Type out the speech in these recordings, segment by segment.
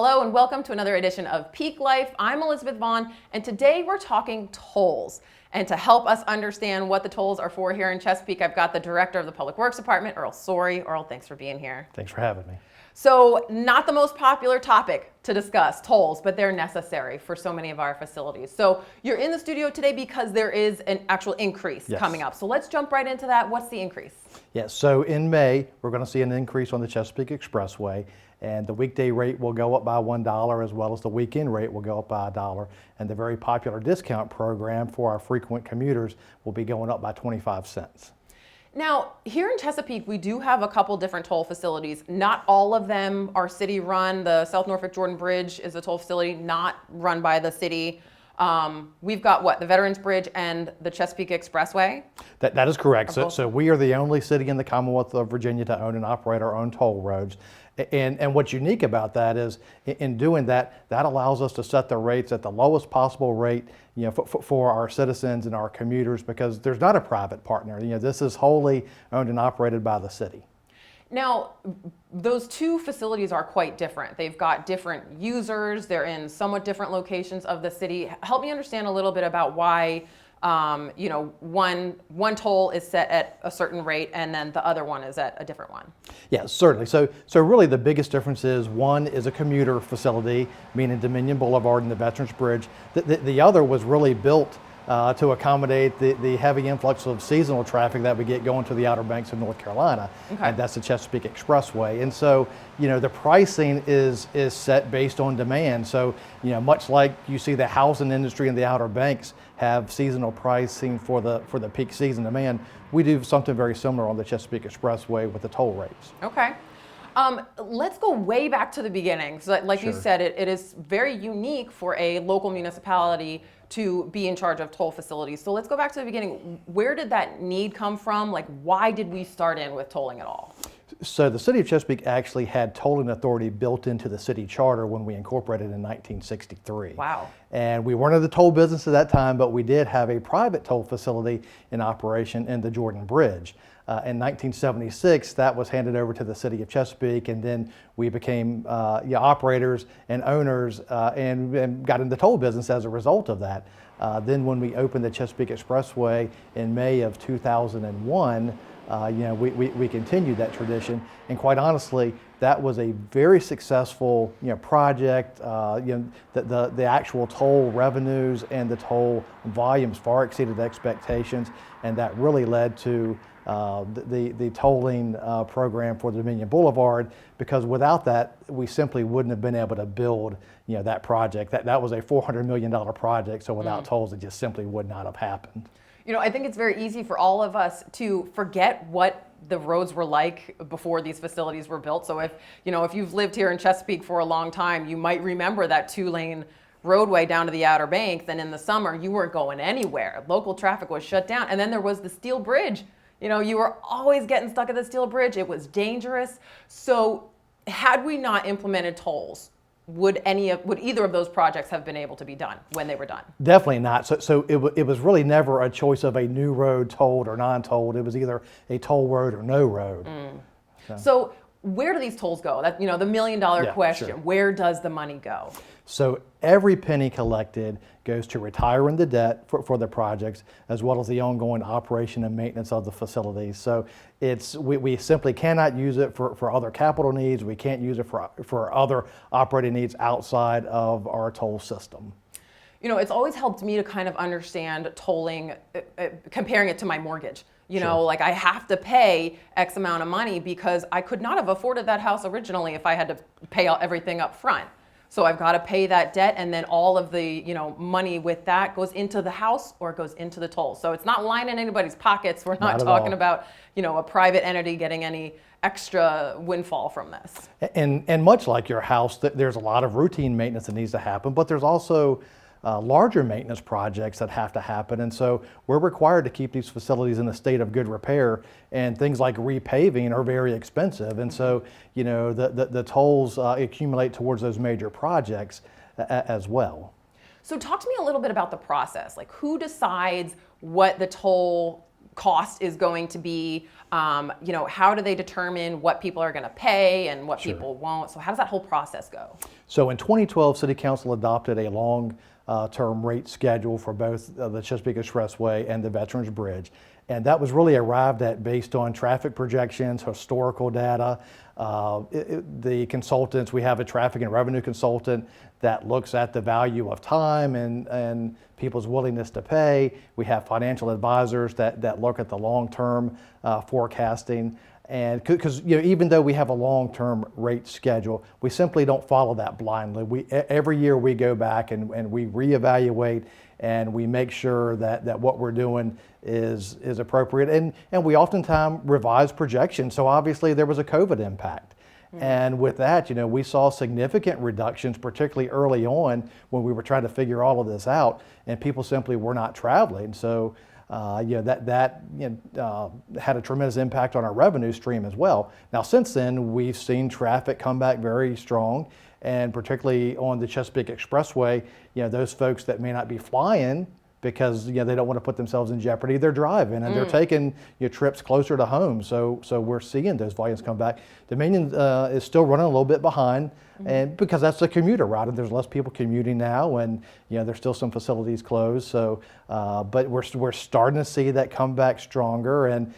Hello and welcome to another edition of Peak Life. I'm Elizabeth Vaughn, and today we're talking tolls. And to help us understand what the tolls are for here in Chesapeake, I've got the Director of the Public Works Department, Earl Sorey. Earl, thanks for being here. Thanks for having me. So, not the most popular topic to discuss, tolls, but they're necessary for so many of our facilities. So, you're in the studio today because there is an actual increase coming up. So, let's jump right into that. What's the increase? Yes, so in May, we're going to see an increase on the Chesapeake Expressway, and the weekday rate will go up by $1 as well as the weekend rate will go up by $1. And the very popular discount program for our frequent commuters will be going up by 25 cents. Now, here in Chesapeake, we do have a couple different toll facilities. Not all of them are city run. The South Norfolk Jordan Bridge is a toll facility not run by the city. We've got the Veterans Bridge and the Chesapeake Expressway? That is correct. So we are the only city in the Commonwealth of Virginia to own and operate our own toll roads. And what's unique about that is in doing that, that allows us to set the rates at the lowest possible rate, for our citizens and our commuters, because there's not a private partner. This is wholly owned and operated by the city. Now, those two facilities are quite different. They've got different users. They're in somewhat different locations of the city. Help me understand a little bit about why, one toll is set at a certain rate and then the other one is at a different one. Yeah, certainly. So really the biggest difference is one is a commuter facility, meaning Dominion Boulevard and the Veterans Bridge. The other was really built to accommodate the heavy influx of seasonal traffic that we get going to the Outer Banks of North Carolina, and that's the Chesapeake Expressway. And so, the pricing is set based on demand. So, much like you see the housing industry in the Outer Banks have seasonal pricing for the peak season demand, we do something very similar on the Chesapeake Expressway with the toll rates. Okay. Let's go way back to the beginning. So like you said, it is very unique for a local municipality to be in charge of toll facilities. So let's go back to the beginning. Where did that need come from? Like, why did we start in with tolling at all? So the city of Chesapeake actually had tolling authority built into the city charter when we incorporated in 1963. Wow. And we weren't in the toll business at that time, but we did have a private toll facility in operation in the Jordan Bridge. In 1976, that was handed over to the city of Chesapeake, and then we became operators and owners and got into the toll business as a result of that. Then when we opened the Chesapeake Expressway in May of 2001, we continued that tradition, and quite honestly, that was a very successful project. The actual toll revenues and the toll volumes far exceeded expectations, and that really led to the tolling program for the Dominion Boulevard, because without that, we simply wouldn't have been able to build that project. That was a $400 million project, so without tolls, it just simply would not have happened. I think it's very easy for all of us to forget what the roads were like before these facilities were built. So if you've lived here in Chesapeake for a long time, you might remember that 2-lane roadway down to the Outer Banks. Then in the summer, you weren't going anywhere. Local traffic was shut down. And then there was the steel bridge. You were always getting stuck at the steel bridge. It was dangerous. So had we not implemented tolls, would either of those projects have been able to be done when they were done? Definitely not. So it was really never a choice of a new road tolled or non-tolled. It was either a toll road or no road. So where do these tolls go? That the $1 million question. Sure. Where does the money go? So every penny collected goes to retiring the debt for the projects, as well as the ongoing operation and maintenance of the facilities. So we simply cannot use it for other capital needs. We can't use it for other operating needs outside of our toll system. It's always helped me to kind of understand tolling, comparing it to my mortgage. Like I have to pay X amount of money because I could not have afforded that house originally if I had to pay everything up front. So I've got to pay that debt, and then all of the money with that goes into the house or it goes into the toll. So it's not lining anybody's pockets. We're not talking about a private entity getting any extra windfall from this. And much like your house, there's a lot of routine maintenance that needs to happen, but there's also larger maintenance projects that have to happen. And so we're required to keep these facilities in a state of good repair, and things like repaving are very expensive. And so, the tolls accumulate towards those major projects as well. So talk to me a little bit about the process. Like, who decides what the toll cost is going to be? How do they determine what people are going to pay and what people won't? So how does that whole process go? So in 2012, City Council adopted a long-term rate schedule for both the Chesapeake Expressway and the Veterans Bridge. And that was really arrived at based on traffic projections, historical data. The consultants, we have a traffic and revenue consultant that looks at the value of time and people's willingness to pay. We have financial advisors that look at the long-term forecasting. And because even though we have a long-term rate schedule, we simply don't follow that blindly. Every year we go back and we reevaluate and we make sure that what we're doing is appropriate. And we oftentimes revise projections. So obviously there was a COVID impact. And with that, we saw significant reductions, particularly early on when we were trying to figure all of this out, and people simply were not traveling. So that had a tremendous impact on our revenue stream as well. Now, since then, we've seen traffic come back very strong, and particularly on the Chesapeake Expressway, those folks that may not be flying because they don't want to put themselves in jeopardy, they're driving and they're taking trips closer to home. So we're seeing those volumes come back. Dominion is still running a little bit behind, and because that's the commuter route, and there's less people commuting now, and there's still some facilities closed. So, but we're starting to see that come back stronger, and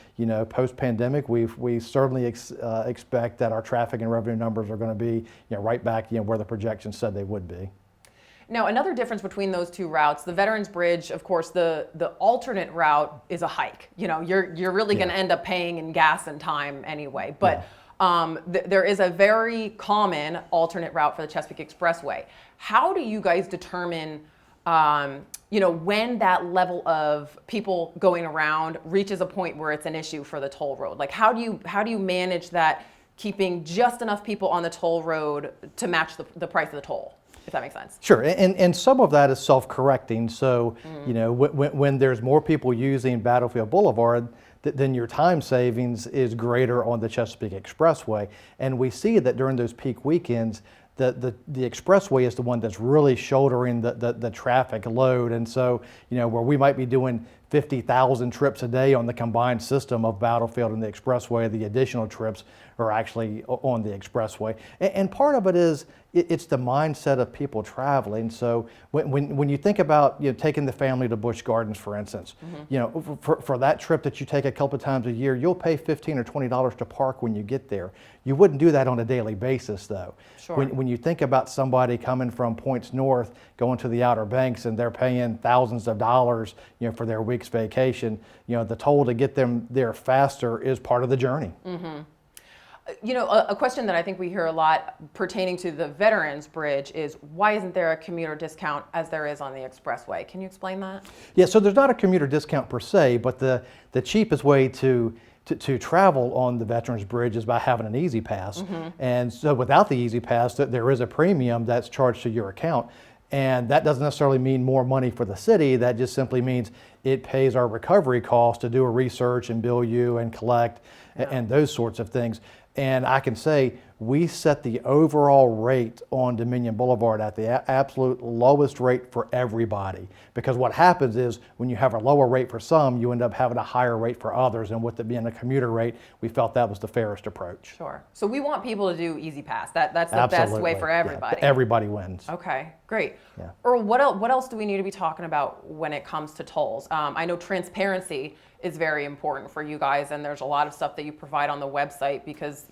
post-pandemic, we certainly expect that our traffic and revenue numbers are going to be right back where the projections said they would be. Now, another difference between those two routes, the Veterans Bridge, of course, the alternate route is a hike. You're really going to end up paying in gas and time anyway. But there is a very common alternate route for the Chesapeake Expressway. How do you guys determine, when that level of people going around reaches a point where it's an issue for the toll road? Like, how do you manage that, keeping just enough people on the toll road to match the price of the toll? If that makes sense. Sure, and some of that is self-correcting. So, when there's more people using Battlefield Boulevard, then your time savings is greater on the Chesapeake Expressway. And we see that during those peak weekends, the expressway is the one that's really shouldering the traffic load. And so, where we might be doing 50,000 trips a day on the combined system of Battlefield and the expressway, the additional trips are actually on the expressway. And part of it is it's the mindset of people traveling. So when you think about taking the family to Busch Gardens, for instance, for that trip that you take a couple of times a year, you'll pay $15 or $20 to park when you get there. You wouldn't do that on a daily basis, though. Sure. When you think about somebody coming from points north, going to the Outer Banks, and they're paying thousands of dollars, for their week's vacation, the toll to get them there faster is part of the journey. A question that I think we hear a lot pertaining to the Veterans Bridge is, why isn't there a commuter discount as there is on the expressway? Can you explain that? Yeah, so there's not a commuter discount per se, but the cheapest way to travel on the Veterans Bridge is by having an Easy Pass. And so without the Easy Pass, there is a premium that's charged to your account. And that doesn't necessarily mean more money for the city. That just simply means it pays our recovery costs to do a research and bill you and collect and those sorts of things. And I can say we set the overall rate on Dominion Boulevard at the absolute lowest rate for everybody. Because what happens is when you have a lower rate for some, you end up having a higher rate for others. And with it being a commuter rate, we felt that was the fairest approach. Sure. So we want people to do Easy Pass. That's the Absolutely. best way for everybody. Yeah, everybody wins. Okay, great. Yeah. Earl, what else do we need to be talking about when it comes to tolls? I know transparency is very important for you guys, and there's a lot of stuff that you provide on the website because,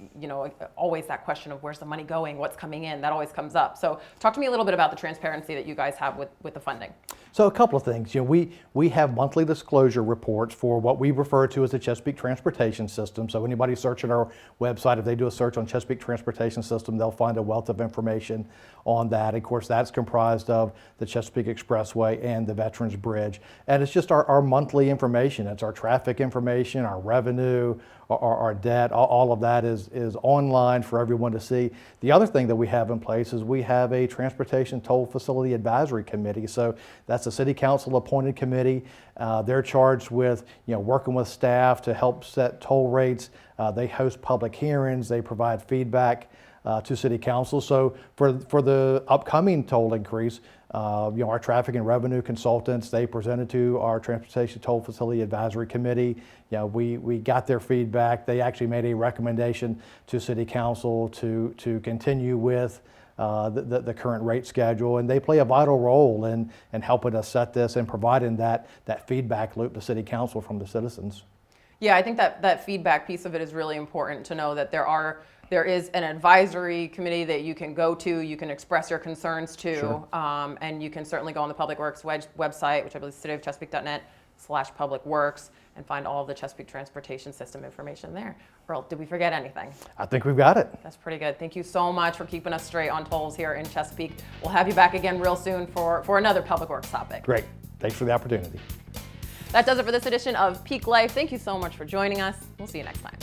always that question of where's the money going, what's coming in, that always comes up. So talk to me a little bit about the transparency that you guys have with the funding. So a couple of things. We have monthly disclosure reports for what we refer to as the Chesapeake Transportation System. So anybody searching our website, if they do a search on Chesapeake Transportation System, they'll find a wealth of information on that. Of course, that's comprised of the Chesapeake Expressway and the Veterans Bridge. And it's just our monthly information. It's our traffic information, our revenue, our debt, all of that is online for everyone to see. The other thing that we have in place is we have a Transportation Toll Facility Advisory Committee. So that's a City Council appointed committee. They're charged with working with staff to help set toll rates. They host public hearings. They provide feedback to City Council. So for the upcoming toll increase, our traffic and revenue consultants, they presented to our Transportation Toll Facility Advisory Committee. We got their feedback. They actually made a recommendation to City Council to continue with the current rate schedule, and they play a vital role in helping us set this and providing that feedback loop to City Council from the citizens. Yeah, I think that feedback piece of it is really important to know that there is an advisory committee that you can go to, you can express your concerns to, Sure. And you can certainly go on the Public Works website, which I believe is cityofchesapeake.net/publicworks, and find all of the Chesapeake Transportation System information there. Earl, did we forget anything? I think we've got it. That's pretty good. Thank you so much for keeping us straight on tolls here in Chesapeake. We'll have you back again real soon for another Public Works topic. Great. Thanks for the opportunity. That does it for this edition of Peak Life. Thank you so much for joining us. We'll see you next time.